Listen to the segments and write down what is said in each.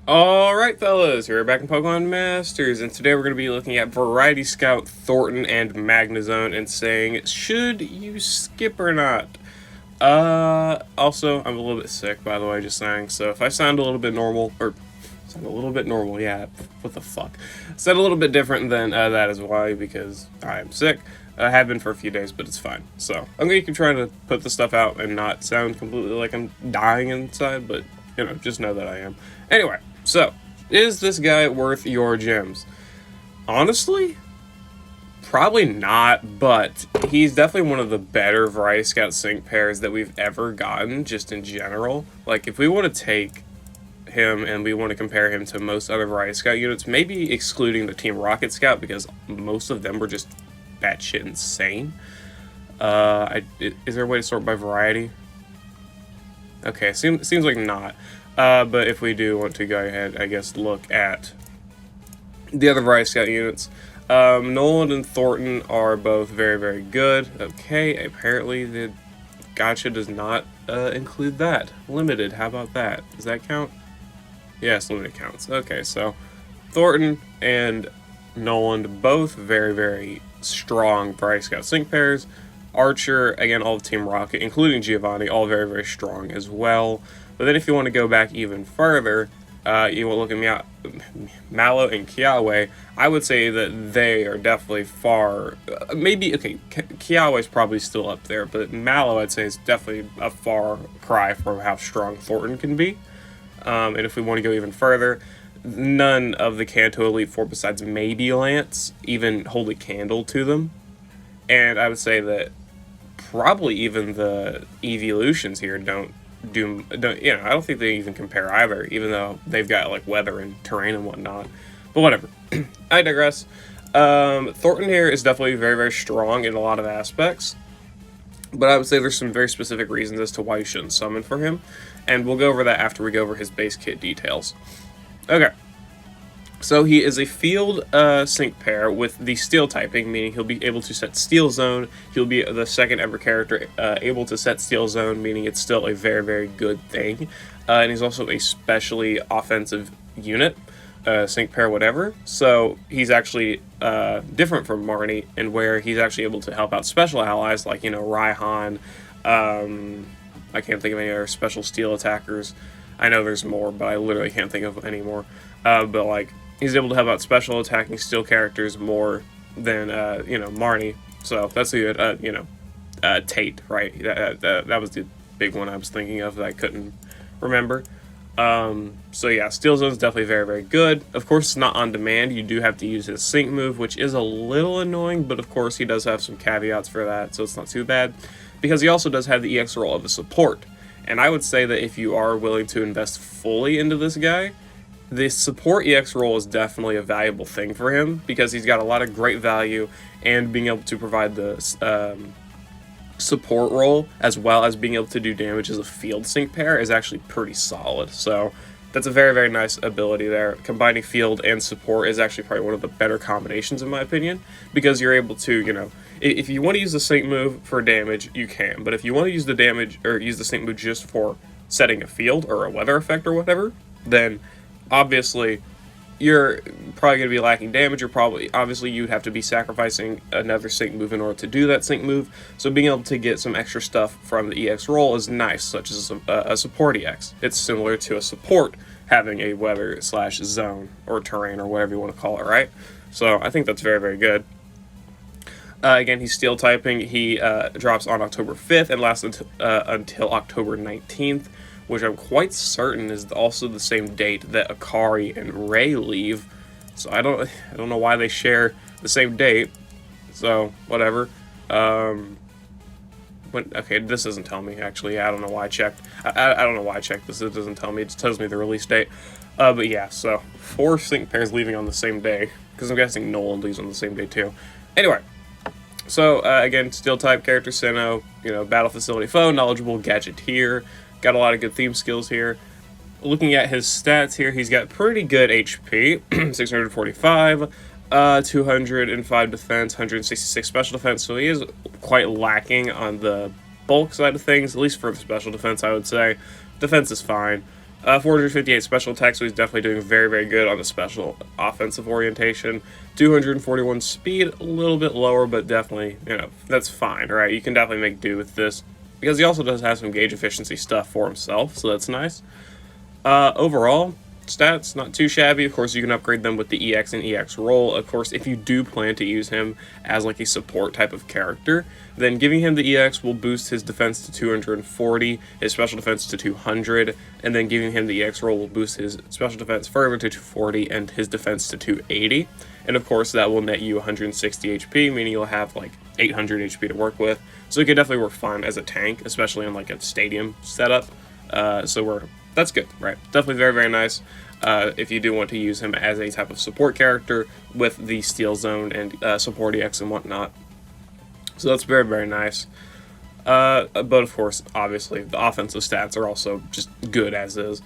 Alright fellas, we're back in Pokemon Masters, and today we're going to be looking at Variety Scout, Thorton, and Magnezone, and saying, should you skip or not? Also, I'm a little bit sick, by the way, just saying, so if I sound a little bit normal, yeah, what the fuck? Sound a little bit different than that is why, because I am sick. I have been for a few days, but it's fine. So, I'm going to keep trying to put the stuff out and not sound completely like I'm dying inside, but, just know that I am. Anyway. So, is this guy worth your gems? Honestly, probably not, but he's definitely one of the better Variety Scout Sync pairs that we've ever gotten, just in general. Like, if we want to take him and we want to compare him to most other Variety Scout units, maybe excluding the Team Rocket Scout, because most of them were just batshit insane. Is there a way to sort by variety? Okay, seems like not. But if we do want to go ahead, I guess, look at the other Variety Scout units, Nolan and Thornton are both very, very good. Okay, apparently the gacha does not include that. Limited, how about that? Does that count? Yes, limited counts. Okay, so Thornton and Nolan, both very, very strong Variety Scout Sync pairs. Archer, again, all of Team Rocket, including Giovanni, all very, very strong as well. But then if you want to go back even further, you will look at Mallow and Kiawe. I would say that they are definitely far, Kiawe is probably still up there, but Mallow, I'd say, is definitely a far cry from how strong Thornton can be. And if we want to go even further, none of the Kanto Elite Four besides maybe Lance even hold a candle to them. And I would say that probably even the evolutions here don't I don't think they even compare either, even though they've got like weather and terrain and whatnot. But whatever. I digress. Thornton here is definitely very, very strong in a lot of aspects, but I would say there's some very specific reasons as to why you shouldn't summon for him, and we'll go over that after we go over his base kit details. Okay. So he is a field sync pair with the steel typing, meaning he'll be able to set Steel Zone. He'll be the second ever character able to set Steel Zone, meaning it's still a very, very good thing. And he's also a specially offensive unit, sync pair, whatever. So he's actually different from Marnie, in where he's actually able to help out special allies like, Raihan. I can't think of any other special steel attackers. I know there's more, but I literally can't think of any more. But like, he's able to help out special attacking steel characters more than, Marnie. So that's a good, Tate, right? That was the big one I was thinking of that I couldn't remember. So yeah, Steel Zone is definitely very, very good. Of course, it's not on demand. You do have to use his sync move, which is a little annoying, but of course he does have some caveats for that, so it's not too bad. Because he also does have the EX role of a support. And I would say that if you are willing to invest fully into this guy, the support EX role is definitely a valuable thing for him, because he's got a lot of great value, and being able to provide the support role as well as being able to do damage as a field sync pair is actually pretty solid. So that's a very, very nice ability there. Combining field and support is actually probably one of the better combinations in my opinion, because you're able to, if you want to use the sync move for damage, you can, but if you want to use the damage or use the sync move just for setting a field or a weather effect or whatever, then obviously you're probably going to be lacking damage. Obviously you'd have to be sacrificing another sync move in order to do that sync move. So being able to get some extra stuff from the EX role is nice, such as a support EX. It's similar to a support having a weather / zone or terrain or whatever you want to call it, right? So I think that's very, very good. Again, he's steel typing. He drops on October 5th and lasts until October 19th. Which I'm quite certain is also the same date that Akari and Ray leave. So I don't know why they share the same date. So whatever. Okay, this doesn't tell me actually. I don't know why I checked. I don't know why I checked this. It doesn't tell me. It just tells me the release date. But yeah, so 4 sync pairs leaving on the same day, because I'm guessing Nolan leaves on the same day too. Anyway. So again, steel type character Sinnoh, battle facility foe, knowledgeable gadgeteer. Got a lot of good theme skills here. Looking at his stats here, he's got pretty good HP, 645, 205 defense, 166 special defense, so he is quite lacking on the bulk side of things, at least for the special defense, I would say. Defense is fine. 458 special attack, so he's definitely doing very, very good on the special offensive orientation. 241 speed, a little bit lower, but definitely, that's fine, right? You can definitely make do with this, because he also does have some gauge efficiency stuff for himself, so that's nice. Overall, stats, not too shabby. Of course, you can upgrade them with the EX and EX roll. Of course, if you do plan to use him as like a support type of character, then giving him the EX will boost his defense to 240, his special defense to 200, and then giving him the EX roll will boost his special defense further to 240 and his defense to 280. And of course, that will net you 160 HP, meaning you'll have like 800 HP to work with. So it could definitely work fine as a tank, especially in like a stadium setup. That's good, right? Definitely very, very nice if you do want to use him as a type of support character with the Steel Zone and support EX and whatnot. So that's very, very nice. But of course, obviously, the offensive stats are also just good as is.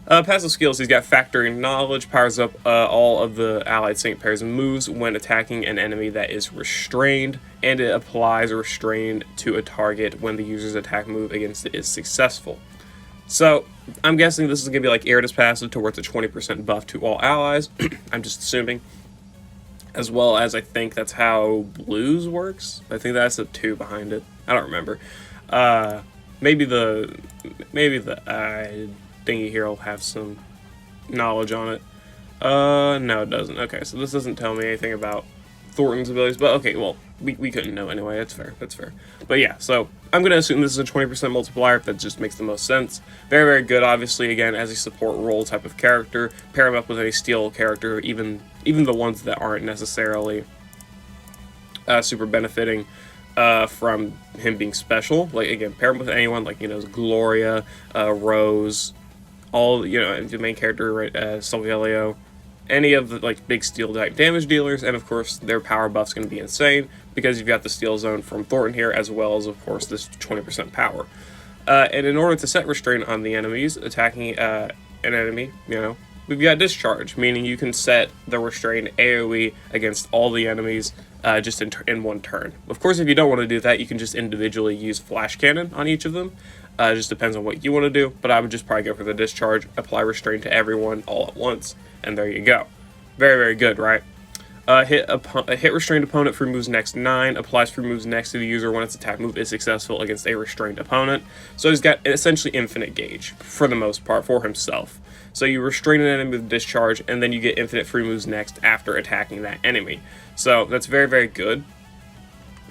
Passive skills, he's got Factory Knowledge, powers up all of the allied sync pairs moves when attacking an enemy that is restrained, and it applies restrain to a target when the user's attack move against it is successful. So, I'm guessing this is going to be like Irida's passive towards a 20% buff to all allies. I'm just assuming. As well as I think that's how Blues works. I think that's a 2 behind it. I don't remember. Maybe the thingy here will have some knowledge on it. No, it doesn't. Okay, so this doesn't tell me anything about Thornton's abilities, but okay, well, we couldn't know anyway. That's fair. That's fair. But yeah, so I'm going to assume this is a 20% multiplier. That just makes the most sense. Very, very good, obviously, again, as a support role type of character. Pair him up with a steel character, even the ones that aren't necessarily super benefiting from him being special. Like, again, pair him with anyone, like, Gloria, Rose, all, the main character, right, Silvelio, any of the like big steel type damage dealers, and of course their power buff's going to be insane because you've got the Steel Zone from Thorton here, as well as of course this 20% power. And in order to set restraint on the enemies attacking an enemy, we've got Discharge, meaning you can set the restraint AoE against all the enemies just in one turn. Of course, if you don't want to do that, you can just individually use Flash Cannon on each of them. It just depends on what you want to do, but I would just probably go for the Discharge, apply restraint to everyone all at once, and there you go. Very, very good, right? Hit restrained opponent for moves next 9, applies for moves next to the user when its attack move is successful against a restrained opponent. So he's got essentially infinite gauge, for the most part, for himself. So you restrain an enemy with Discharge, and then you get infinite free moves next after attacking that enemy. So that's very, very good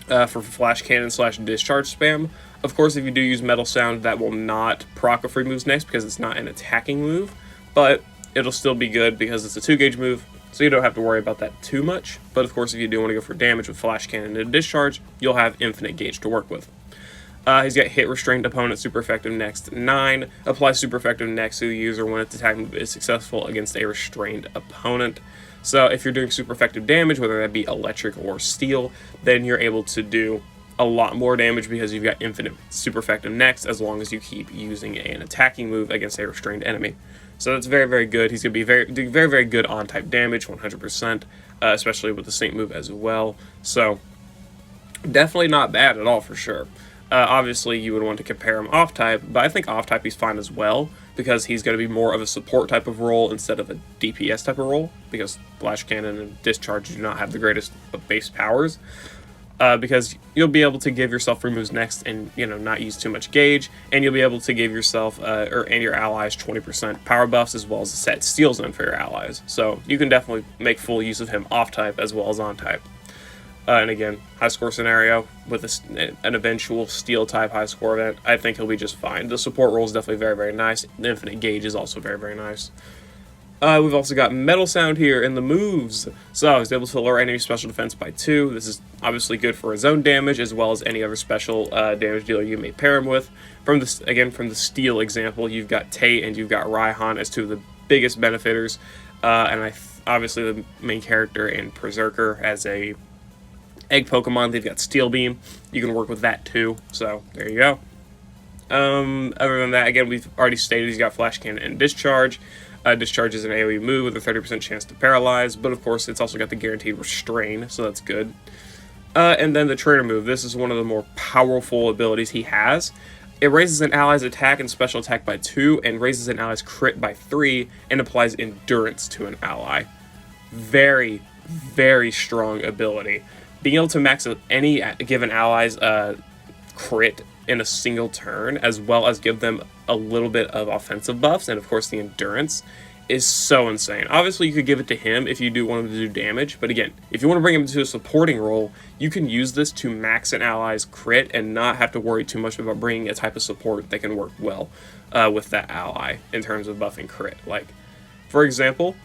for Flash Cannon / Discharge spam. Of course, if you do use Metal Sound, that will not proc a free moves next because it's not an attacking move, but it'll still be good because it's a 2-gauge move, so you don't have to worry about that too much. But of course, if you do want to go for damage with Flash Cannon and Discharge, you'll have infinite gauge to work with. He's got hit restrained opponent super effective next 9, applies super effective next to the user when its attack move is successful against a restrained opponent. So if you're doing super effective damage, whether that be electric or steel, then you're able to do a lot more damage because you've got infinite super effective next as long as you keep using an attacking move against a restrained enemy. So that's very, very good. He's going to be doing very, very good on-type damage, 100%, especially with the Sync move as well. So definitely not bad at all for sure. Obviously, you would want to compare him off-type, but I think off-type he's fine as well because he's going to be more of a support type of role instead of a DPS type of role because Flash Cannon and Discharge do not have the greatest of base powers. Because you'll be able to give yourself free moves next and, not use too much gauge, and you'll be able to give yourself and your allies 20% power buffs as well as a set Steel Zone for your allies. So you can definitely make full use of him off-type as well as on-type. And again, high score scenario with an eventual steel type high score event, I think he'll be just fine. The support role is definitely very, very nice. The infinite gauge is also very, very nice. We've also got Metal Sound here in the moves. So he's able to lower enemy special defense by 2. This is obviously good for his own damage as well as any other special damage dealer you may pair him with. From the steel example, you've got Tate and you've got Raihan as two of the biggest benefiters. And obviously the main character in Berserker as a egg Pokemon, they've got Steel Beam. You can work with that too. So there you go. Other than that, again, we've already stated he's got Flash Cannon and Discharge. Discharge is an AoE move with a 30% chance to paralyze, but of course it's also got the guaranteed restrain, so that's good. And then the Trainer move. This is one of the more powerful abilities he has. It raises an ally's attack and special attack by 2, and raises an ally's crit by 3, and applies endurance to an ally. Very, very strong ability. Being able to max any given ally's crit in a single turn, as well as give them a little bit of offensive buffs, and of course the endurance, is so insane. Obviously, you could give it to him if you do want him to do damage, but again, if you want to bring him into a supporting role, you can use this to max an ally's crit and not have to worry too much about bringing a type of support that can work well with that ally in terms of buffing crit. Like, for example,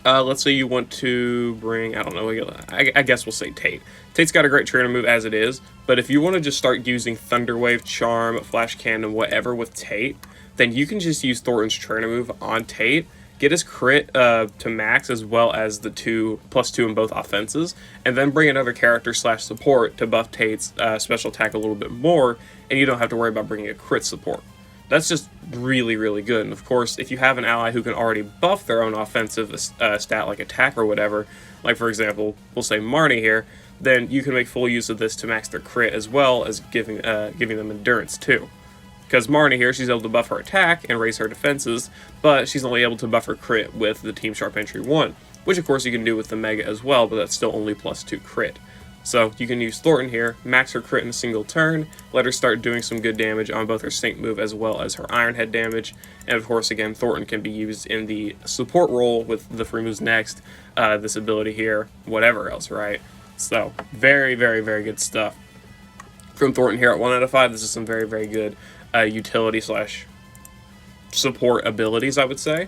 let's say you want to bring, I don't know, I guess we'll say Tate. Tate's got a great trainer move as it is, but if you want to just start using Thunder Wave, Charm, Flash Cannon, whatever with Tate, then you can just use Thornton's trainer move on Tate, get his crit to max as well as the +2 in both offenses, and then bring another character / support to buff Tate's special attack a little bit more, and you don't have to worry about bringing a crit support. That's just really, really good. And of course, if you have an ally who can already buff their own offensive stat like attack or whatever, like for example, we'll say Marnie here, then you can make full use of this to max their crit as well as giving them endurance too. Because Marnie here, she's able to buff her attack and raise her defenses, but she's only able to buff her crit with the Team Sharp Entry 1, which of course you can do with the Mega as well, but that's still only +2 crit. So you can use Thorton here, max her crit in a single turn, let her start doing some good damage on both her Sync move as well as her Iron Head damage, and of course again, Thorton can be used in the support role with the free moves next, this ability here, whatever else, right? So, very, very, very good stuff from Thornton here at 1 out of 5. This is some very, very good utility / support abilities, I would say.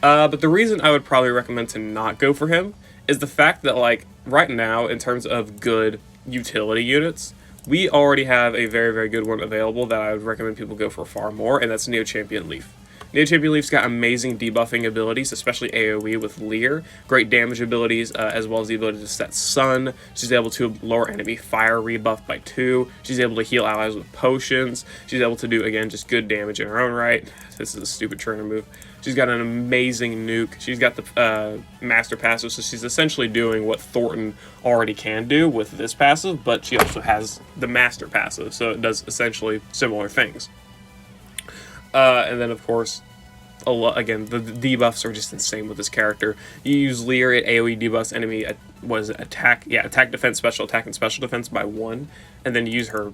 But the reason I would probably recommend to not go for him is the fact that, like, right now, in terms of good utility units, we already have a very, very good one available that I would recommend people go for far more, and that's Neo Champion Leaf. Neo Champion Leaf's got amazing debuffing abilities, especially AoE with Leer, great damage abilities, as well as the ability to set Sun. She's able to lower enemy fire rebuff by 2. She's able to heal allies with potions. She's able to do, again, just good damage in her own right. This is a stupid trainer move. She's got an amazing nuke. She's got the master passive, so she's essentially doing what Thornton already can do with this passive, but she also has the master passive, so it does essentially similar things. And then, of course, again, the debuffs are just insane with this character. You use Leer, it AoE debuffs enemy, attack, defense, special attack, and special defense by 1, and then you use her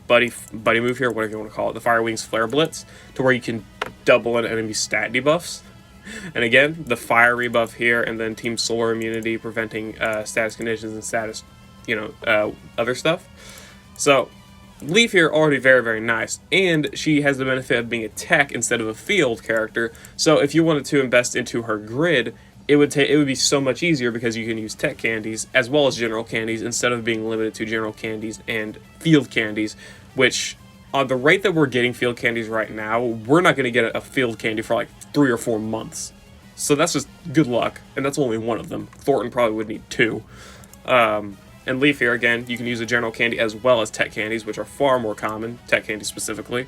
buddy move here, whatever you want to call it, the Fire Wings Flare Blitz, to where you can double an enemy's stat debuffs. And again, the fire rebuff here, and then Team Solar immunity, preventing status conditions and status, other stuff. So, Leaf here already very, very nice, and she has the benefit of being a tech instead of a field character, so if you wanted to invest into her grid, it would be so much easier because you can use tech candies as well as general candies instead of being limited to general candies and field candies, which on the rate that we're getting field candies right now, we're not going to get a field candy for like 3 or 4 months. So that's just good luck, and that's only one of them. Thornton probably would need 2. And Leaf here, again, you can use a general candy as well as tech candies, which are far more common, tech candies specifically,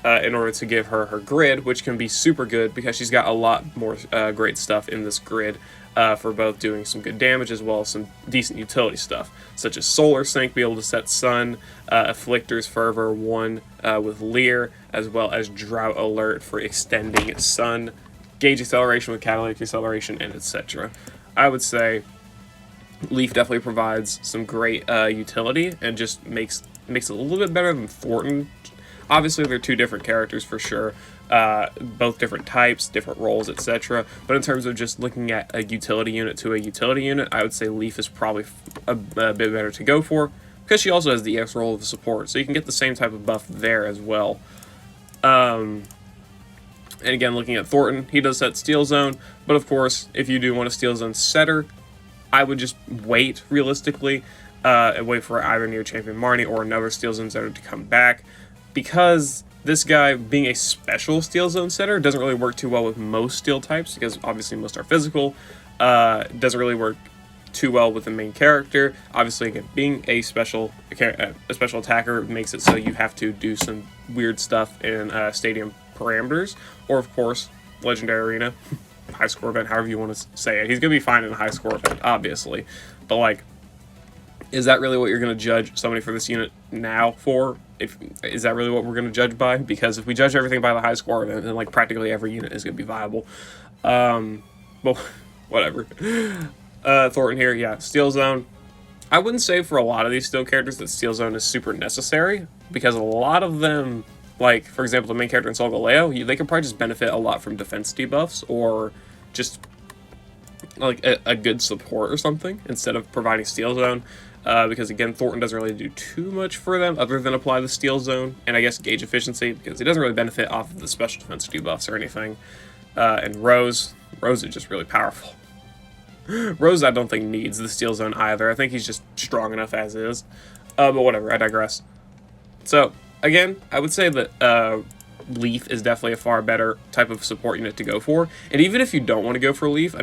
in order to give her her grid, which can be super good because she's got a lot more great stuff in this grid for both doing some good damage as well as some decent utility stuff, such as Solar Sync, be able to set Sun, Afflictor's Fervor 1 with Leer, as well as Drought Alert for extending Sun, Gauge Acceleration with Catalytic Acceleration, and etc. I would say Leaf definitely provides some great utility and just makes it a little bit better than Thornton. Obviously, they're two different characters for sure, both different types, different roles, etc. But in terms of just looking at a utility unit to a utility unit, I would say Leaf is probably a bit better to go for, because she also has the EX role of support, so you can get the same type of buff there as well. And again, looking at Thornton, he does set Steel Zone, but of course, if you do want a Steel Zone setter, I would just wait, realistically, and wait for either Neo Champion Marnie or another Steel Zone setter to come back, because this guy, being a special Steel Zone setter, doesn't really work too well with most Steel types, because obviously most are physical, doesn't really work too well with the main character. Obviously, again, being a special attacker makes it so you have to do some weird stuff in stadium parameters, or of course, Legendary Arena. High score event, however you want to say it. He's going to be fine in a high score event, obviously. But, like, is that really what you're going to judge somebody for this unit now for? is that really what we're going to judge by? Because if we judge everything by the high score, then like practically every unit is going to be viable. Well, whatever. Thorton here, yeah, Steel Zone. I wouldn't say for a lot of these Steel characters that Steel Zone is super necessary, because a lot of them, like, for example, the main character in Solgaleo, they could probably just benefit a lot from defense debuffs, or just, like, a good support or something, instead of providing Steel Zone, because, again, Thornton doesn't really do too much for them, other than apply the Steel Zone, and I guess gauge efficiency, because he doesn't really benefit off of the special defense debuffs or anything. And Rose is just really powerful. Rose, I don't think, needs the Steel Zone either. I think he's just strong enough as is. But whatever, I digress. So, again, I would say that Leaf is definitely a far better type of support unit to go for. And even if you don't want to go for Leaf,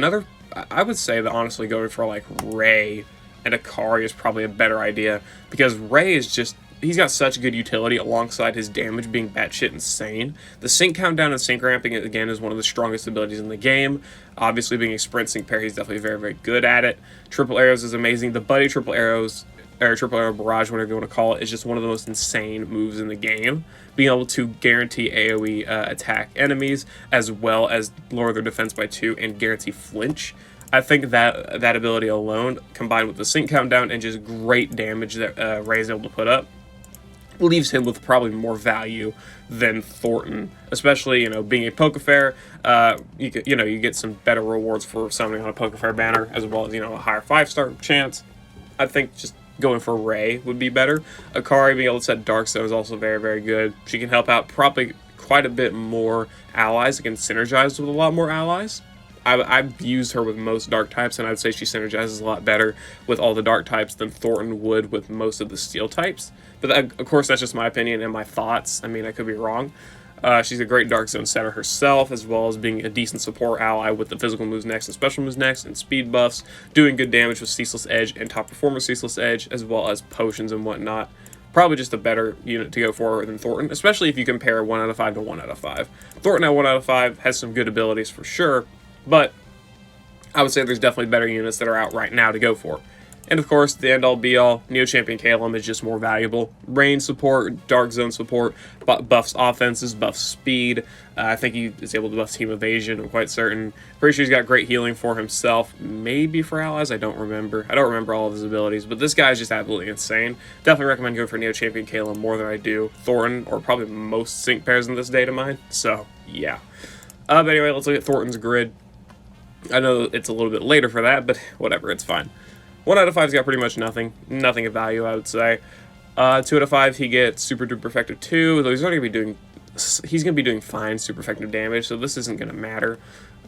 I would say that honestly going for, like, Ray and Akari is probably a better idea. Because Ray is just, he's got such good utility alongside his damage being batshit insane. The sync countdown and sync ramping, again, is one of the strongest abilities in the game. Obviously, being a sprint sync pair, he's definitely very, very good at it. Triple arrows is amazing. The buddy triple arrows, or triple arrow barrage, whatever you want to call it, is just one of the most insane moves in the game. Being able to guarantee AoE attack enemies, as well as lower their defense by 2 and guarantee flinch. I think that ability alone, combined with the sync countdown and just great damage that Ray is able to put up, leaves him with probably more value than Thornton, especially, you know, being a Pokefair. You get some better rewards for summoning on a Pokefair banner, as well as, you know, a higher 5-star chance. I think just going for Ray would be better. Akari being able to set Dark Stone is also very, very good. She can help out probably quite a bit more allies. It can synergize with a lot more allies. I've used her with most dark types, and I'd say she synergizes a lot better with all the dark types than Thornton would with most of the steel types. But of course, that's just my opinion and my thoughts. I mean, I could be wrong. She's a great Dark Zone setter herself, as well as being a decent support ally with the physical moves next and special moves next and speed buffs, doing good damage with Ceaseless Edge and Top Performer Ceaseless Edge, as well as potions and whatnot. Probably just a better unit to go for than Thornton, especially if you compare 1 out of 5 to 1 out of 5. Thornton at 1 out of 5 has some good abilities for sure, but I would say there's definitely better units that are out right now to go for. And of course, the end-all be-all, Neo Champion Calum is just more valuable. Rain support, Dark Zone support, buffs offenses, buffs speed. I think he is able to buff Team Evasion, I'm quite certain. Pretty sure he's got great healing for himself, maybe for allies, I don't remember. I don't remember all of his abilities, but this guy is just absolutely insane. Definitely recommend going for Neo Champion Calum more than I do Thornton, or probably most sync pairs in this data mine, so yeah. But anyway, let's look at Thornton's grid. I know it's a little bit later for that, but whatever, it's fine. 1 out of 5's got pretty much nothing of value, I would say. 2 out of 5, he gets super duper effective 2, though he's going to be doing fine super effective damage, so this isn't going to matter.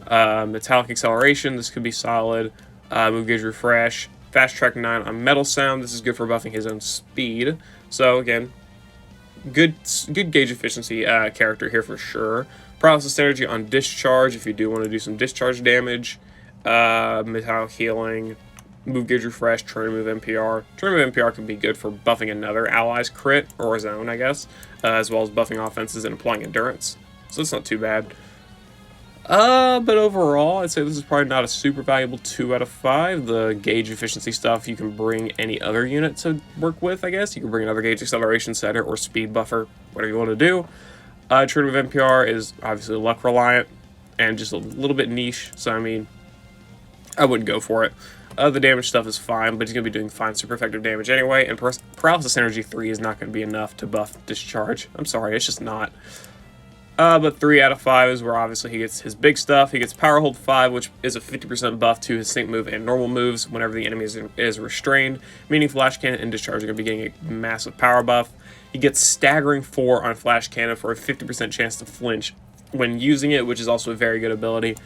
Metallic Acceleration, this could be solid. Move Gauge Refresh. Fast Track 9 on Metal Sound, this is good for buffing his own speed. So again, good gauge efficiency character here for sure. Paralysis Energy on Discharge if you do want to do some discharge damage. Metallic Healing. Move Gauge Refresh, Turn Move NPR. Turn Move NPR can be good for buffing another ally's crit, or his own, I guess, as well as buffing offenses and applying endurance. So it's not too bad. But overall, I'd say this is probably not a super valuable 2 out of 5. The gauge efficiency stuff, you can bring any other unit to work with, I guess. You can bring another gauge acceleration setter or speed buffer, whatever you want to do. Turn Move NPR is obviously luck reliant and just a little bit niche, so I mean, I wouldn't go for it. The damage stuff is fine, but he's going to be doing fine super effective damage anyway, and Paralysis Energy 3 is not going to be enough to buff Discharge. I'm sorry, it's just not. But 3 out of 5 is where obviously he gets his big stuff. He gets Power Hold 5, which is a 50% buff to his sync move and normal moves whenever the enemy is restrained, meaning Flash Cannon and Discharge are going to be getting a massive power buff. He gets Staggering 4 on Flash Cannon for a 50% chance to flinch when using it, which is also a very good ability.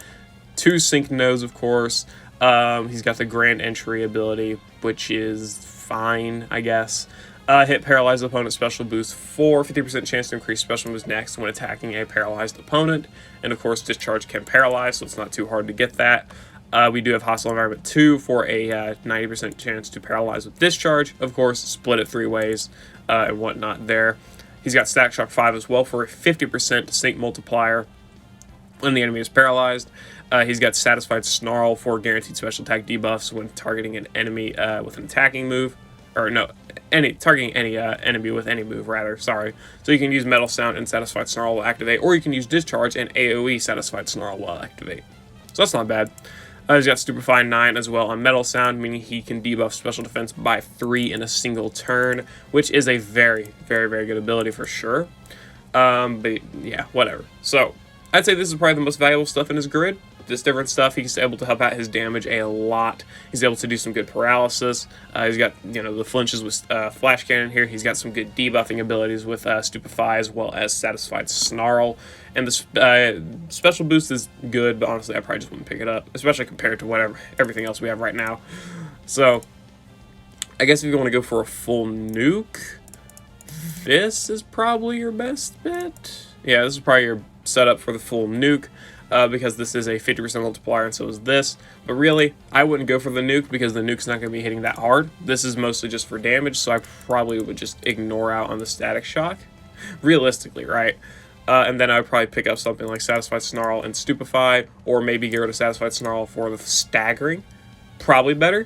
2 Sync Nodes, of course. He's got the Grand Entry ability, which is fine, I guess. Hit Paralyzed Opponent Special Boost 4, 50% chance to increase special moves next when attacking a paralyzed opponent. And of course, Discharge can paralyze, so it's not too hard to get that. We do have Hostile Environment 2 for a 90% chance to paralyze with Discharge. Of course, split it 3 ways and whatnot there. He's got Stack Shock 5 as well for a 50% sync multiplier when the enemy is paralyzed. He's got Satisfied Snarl for guaranteed special attack debuffs when targeting an enemy with an attacking move. Or no, targeting any enemy with any move, rather. Sorry. So you can use Metal Sound and Satisfied Snarl will activate, or you can use Discharge and AoE Satisfied Snarl will activate. So that's not bad. He's got Stupefy 9 as well on Metal Sound, meaning he can debuff special defense by 3 in a single turn, which is a very, very, very good ability for sure. But yeah, whatever. So I'd say this is probably the most valuable stuff in his grid. This different stuff, he's able to help out his damage a lot. He's able to do some good paralysis. He's got, you know, the flinches with Flash Cannon here. He's got some good debuffing abilities with Stupefy as well as Satisfied Snarl. And the special boost is good, but honestly, I probably just wouldn't pick it up, especially compared to everything else we have right now. So I guess if you want to go for a full nuke, this is probably your best bet. Yeah, this is probably your setup for the full nuke. Because this is a 50% multiplier and so is this. But really, I wouldn't go for the nuke because the nuke's not going to be hitting that hard. This is mostly just for damage, so I probably would just ignore out on the Static Shock. Realistically, right? And then I would probably pick up something like Satisfied Snarl and Stupefy, or maybe get rid of Satisfied Snarl for the Staggering. Probably better,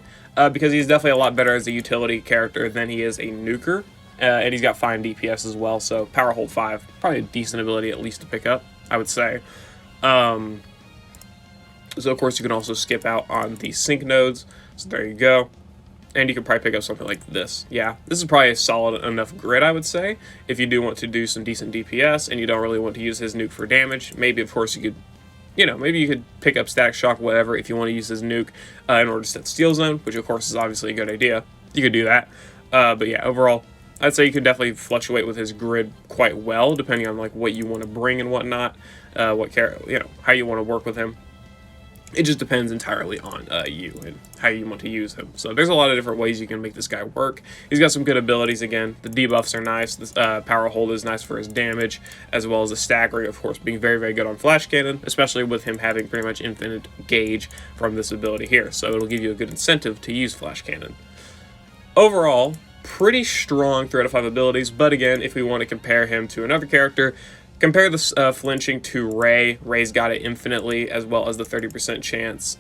because he's definitely a lot better as a utility character than he is a nuker. And he's got fine DPS as well, so Power Hold 5, probably a decent ability at least to pick up, I would say. So of course you can also skip out on the sync nodes, so there you go. And you can probably pick up something like this. Yeah, this is probably a solid enough grid, I would say, if you do want to do some decent DPS and you don't really want to use his nuke for damage. Maybe of course you could, you know, maybe you could pick up Static Shock, whatever, if you want to use his nuke in order to set Steel Zone, which of course is obviously a good idea. You could do that. But yeah, overall, I'd say you could definitely fluctuate with his grid quite well, depending on like what you want to bring and whatnot, how you want to work with him. It just depends entirely on you and how you want to use him. So there's a lot of different ways you can make this guy work. He's got some good abilities again. The debuffs are nice. The Power Hold is nice for his damage, as well as the Staggering, of course, being very, very good on Flash Cannon, especially with him having pretty much infinite gauge from this ability here. So it'll give you a good incentive to use Flash Cannon. Overall, pretty strong 3 out of 5 abilities, but again, if we want to compare him to another character, compare the flinching to Ray. Ray's got it infinitely, as well as the 30% chance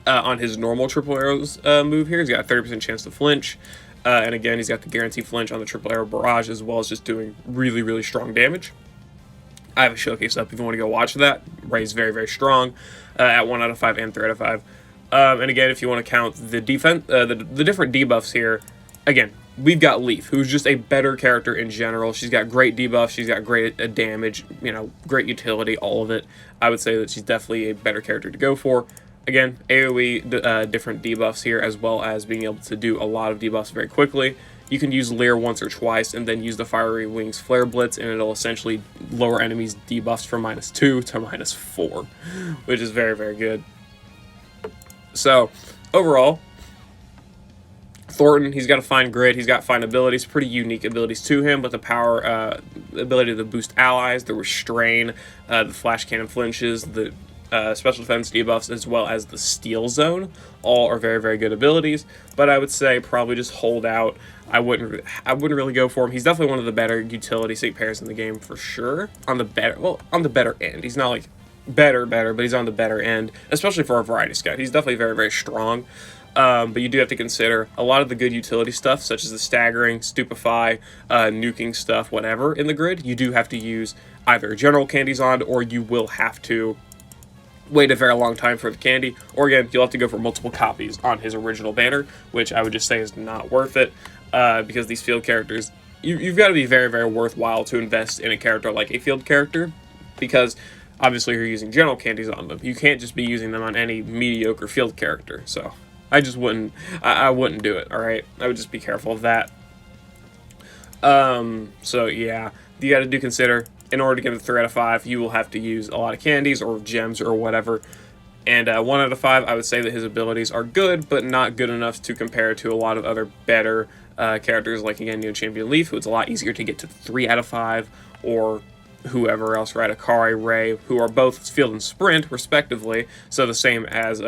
on his normal triple arrows move here. He's got a 30% chance to flinch, and again, he's got the guaranteed flinch on the triple arrow barrage, as well as just doing really, really strong damage. I have a showcase up if you want to go watch that. Ray's very, very strong at 1 out of 5 and 3 out of 5. And again, if you want to count the defense, the different debuffs here, again, we've got Leaf, who's just a better character in general. She's got great debuffs, she's got great damage, you know, great utility, all of it. I would say that she's definitely a better character to go for. Again, AoE, different debuffs here, as well as being able to do a lot of debuffs very quickly. You can use Leer once or twice, and then use the Fiery Wings Flare Blitz, and it'll essentially lower enemies' debuffs from -2 to -4, which is very, very good. So, overall, Thorton, he's got a fine grid, he's got fine abilities, pretty unique abilities to him, but the power, ability to boost allies, the restrain, the Flash Cannon flinches, the special defense debuffs, as well as the Steel Zone, all are very, very good abilities, but I would say probably just hold out. I wouldn't really go for him. He's definitely one of the better utility sync pairs in the game for sure, on the better end. He's not like better, but he's on the better end, especially for a variety scout. He's definitely very, very strong. But you do have to consider a lot of the good utility stuff, such as the Staggering, Stupefy, nuking stuff, whatever, in the grid. You do have to use either general candies on, or you will have to wait a very long time for the candy, or again, you'll have to go for multiple copies on his original banner, which I would just say is not worth it, because these field characters, you've got to be very, very worthwhile to invest in a character like a field character, because obviously you're using general candies on them. You can't just be using them on any mediocre field character, so I just wouldn't, I wouldn't do it, alright? I would just be careful of that. So yeah, you got to do consider, in order to get a 3 out of 5, you will have to use a lot of candies or gems or whatever. And 1 out of 5, I would say that his abilities are good, but not good enough to compare to a lot of other better characters, like again, Champion Leaf, who it's a lot easier to get to 3 out of 5, or whoever else, right? Akari, Ray, who are both field and sprint, respectively, so the same as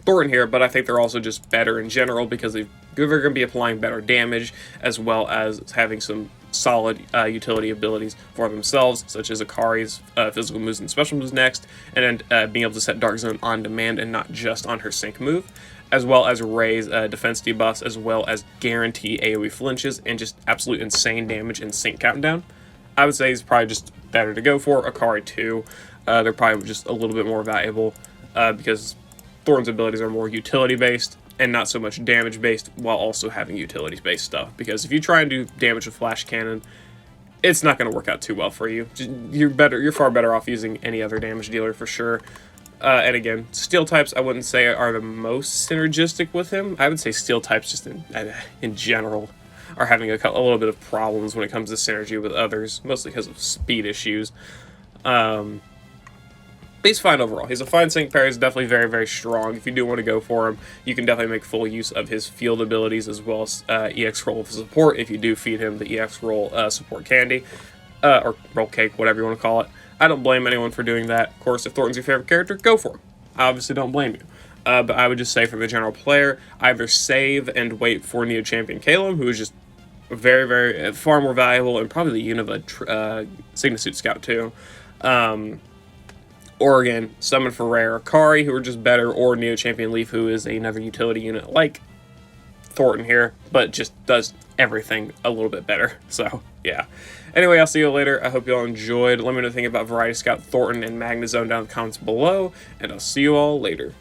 Thorton here, but I think they're also just better in general because they're going to be applying better damage, as well as having some solid utility abilities for themselves, such as Akari's physical moves and special moves next, and then being able to set Dark Zone on demand and not just on her sync move. as well as raise defense debuffs, as well as guarantee AoE flinches, and just absolute insane damage and sync countdown. I would say he's probably just better to go for. Akari too. They're probably just a little bit more valuable because Thornton's abilities are more utility-based and not so much damage-based, while also having utilities-based stuff. Because if you try and do damage with Flash Cannon, it's not going to work out too well for you. You're far better off using any other damage dealer for sure. And again, steel types I wouldn't say are the most synergistic with him. I would say steel types just in general are having a little bit of problems when it comes to synergy with others, mostly because of speed issues. But he's fine overall. He's a fine sync pair. He's definitely very, very strong. If you do want to go for him, you can definitely make full use of his field abilities as well as EX roll for support if you do feed him the EX roll support candy. Or roll cake, whatever you want to call it. I don't blame anyone for doing that. Of course, if Thornton's your favorite character, go for him. I obviously don't blame you. But I would just say for the general player, either save and wait for Neo Champion Calum, who is just very, very, far more valuable, and probably the Unova Signet Suit Scout too. Or again, summon for rare Akari, who are just better, or Neo Champion Leaf, who is another utility unit like Thornton here, but just does everything a little bit better. So, yeah. Anyway, I'll see you later. I hope you all enjoyed. Let me know what you think about Variety Scout, Thornton, and Magnezone down in the comments below, and I'll see you all later.